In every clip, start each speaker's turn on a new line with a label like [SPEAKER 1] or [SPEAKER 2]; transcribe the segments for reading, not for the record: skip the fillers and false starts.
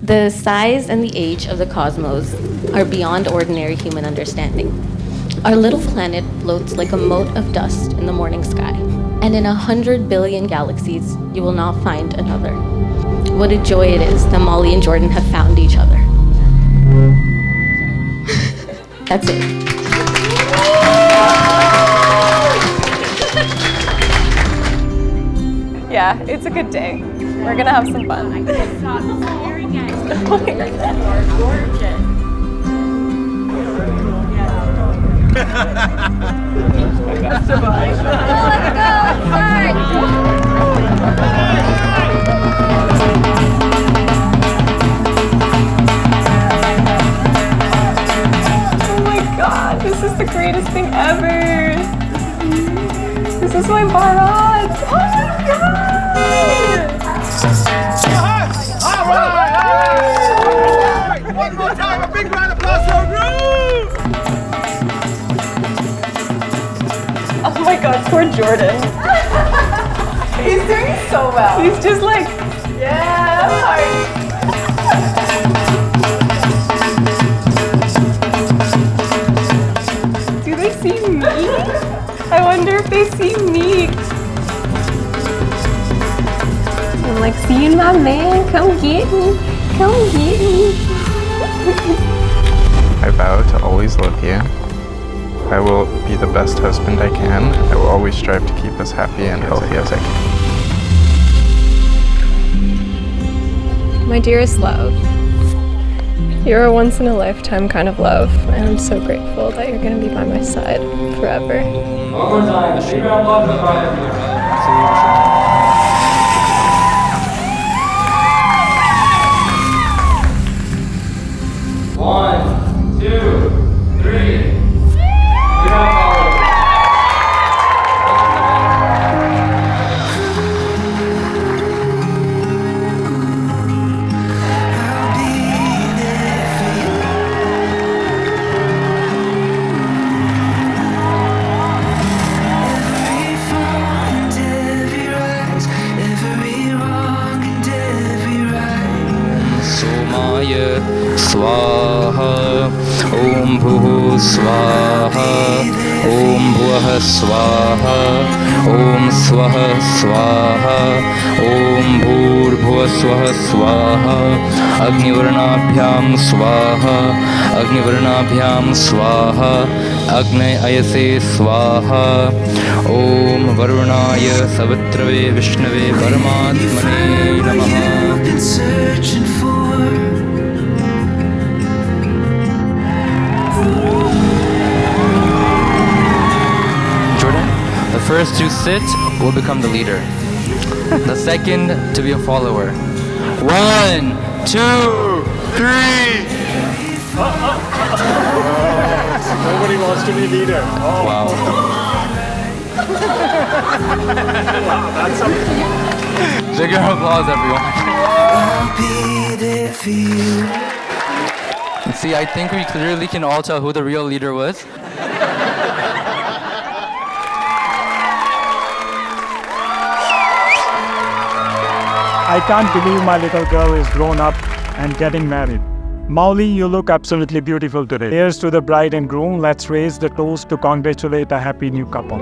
[SPEAKER 1] The size and the age of the cosmos are beyond ordinary human understanding. Our little planet floats like a mote of dust in the morning sky, and in 100 billion galaxies, you will not find another. What a joy it is that Molly and Jordan have found each other. That's it.
[SPEAKER 2] Yeah, it's a good day. We're gonna have some fun. Oh my God. Oh my God, this is the greatest thing ever. This is my Bharat. Oh my God.
[SPEAKER 3] All right. One more time, a big round of applause for our group.
[SPEAKER 2] Oh my God, poor Jordan.
[SPEAKER 4] He's doing so well.
[SPEAKER 2] He's just like,
[SPEAKER 4] Yeah,
[SPEAKER 2] do they see me? I wonder if they see me. I'm like, see my man, come get me, come get me.
[SPEAKER 5] I vow to always love you. I will be the best husband I can. I will always strive to keep us happy and healthy as I can.
[SPEAKER 2] My dearest love, you're a once-in-a-lifetime kind of love, and I'm so grateful that you're gonna be by my side forever.
[SPEAKER 6] One more time, big round of applause. One, two, three. Big round of applause. स्वाहा ॐ भुः स्वाहा ॐ भुवः स्वाहा ॐ स्वः स्वाहा ॐ भूर्भुवः स्वः स्वाहा अग्निवर्णाभ्यां स्वाहा अग्निवर्णाभ्यां स्वाहा अग्नये अयसे स्वाहा ॐ वरुणाय सवित्रवे विष्णवे परमात्मने नमः. The first to sit will become the leader. The second to be a follower. 1, 2, 3.
[SPEAKER 3] Nobody wants to be leader. Oh.
[SPEAKER 6] Wow.
[SPEAKER 3] That's something.
[SPEAKER 6] Bigger applause, everyone. See, I think we clearly can all tell who the real leader was.
[SPEAKER 3] I can't believe my little girl is grown up and getting married. Mauli, you look absolutely beautiful today. Here's to the bride and groom. Let's raise the toast to congratulate a happy new couple.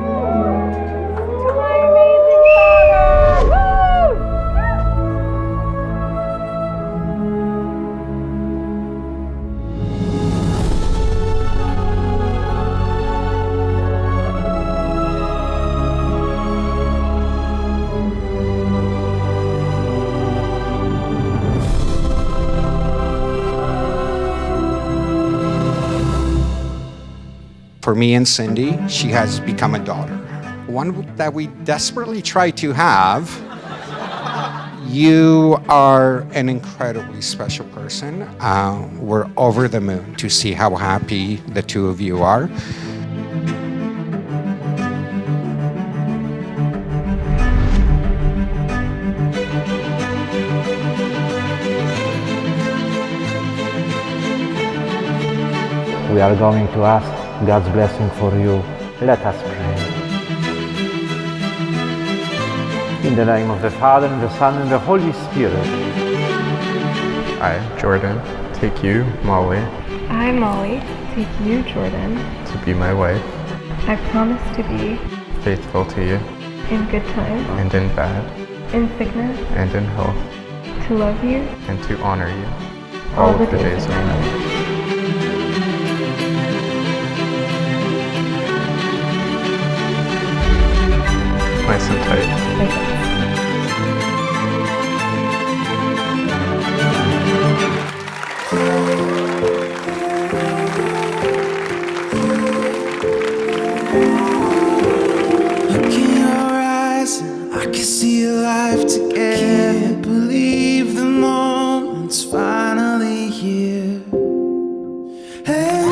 [SPEAKER 7] For me and Cindy, she has become a daughter. One that we desperately try to have. You are an incredibly special person. We're over the moon to see how happy the two of you are.
[SPEAKER 8] We are going to ask God's blessing for you. Let us pray. In the name of the Father, and the Son, and the Holy Spirit.
[SPEAKER 5] I, Jordan, take you, Molly,
[SPEAKER 2] I, Molly, take you, Jordan.
[SPEAKER 5] to be my wife,
[SPEAKER 2] I promise to be
[SPEAKER 5] faithful to you,
[SPEAKER 2] in good times,
[SPEAKER 5] and in bad,
[SPEAKER 2] in sickness,
[SPEAKER 5] and in health,
[SPEAKER 2] to love you
[SPEAKER 5] and to honor you
[SPEAKER 2] all
[SPEAKER 5] all of the days of my life. Nice and tight.
[SPEAKER 9] Look in your eyes, I can see your life together. Can't believe the moment's finally here. Hey,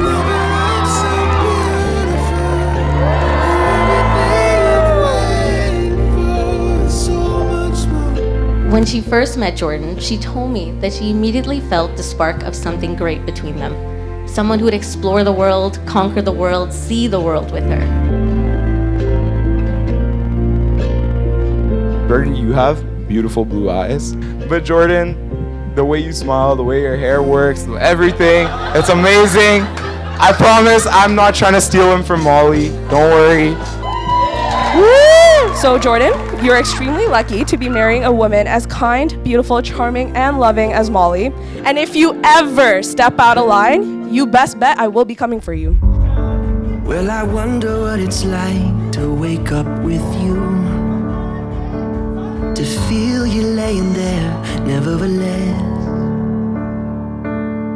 [SPEAKER 9] never looked so beautiful. Everything I've waited for and so much more.
[SPEAKER 1] When she first met Jordan, she told me that she immediately felt the spark of something great between them. Someone who would explore the world, conquer the world, see the world with her.
[SPEAKER 10] Jordan, you have beautiful blue eyes. But Jordan, the way you smile, the way your hair works, everything, it's amazing. I promise I'm not trying to steal him from Molly. Don't worry.
[SPEAKER 4] So, Jordan, you're extremely lucky to be marrying a woman as kind, beautiful, charming, and loving as Molly. And if you ever step out of line, you best bet I will be coming for you.
[SPEAKER 9] Well, I wonder what it's like to wake up with you, to feel you laying there, nevertheless.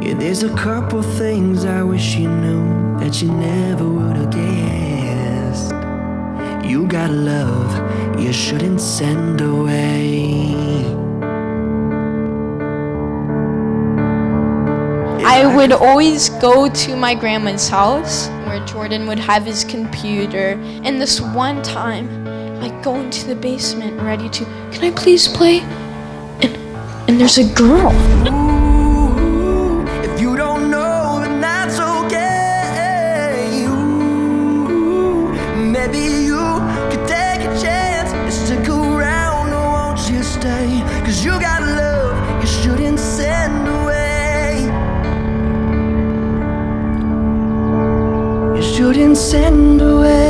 [SPEAKER 9] Yeah, there's a couple things I wish you knew that you never would have guessed. You got love you shouldn't send away.
[SPEAKER 11] I would always go to my grandma's house where Jordan would have his computer, and this one time I go into the basement ready to, can I please play? And there's a girl.
[SPEAKER 9] Ooh, if you don't know, then that's okay. Ooh, maybe you could take a chance and stick around, or won't you stay? 'Cause you got love you shouldn't send away. You shouldn't send away.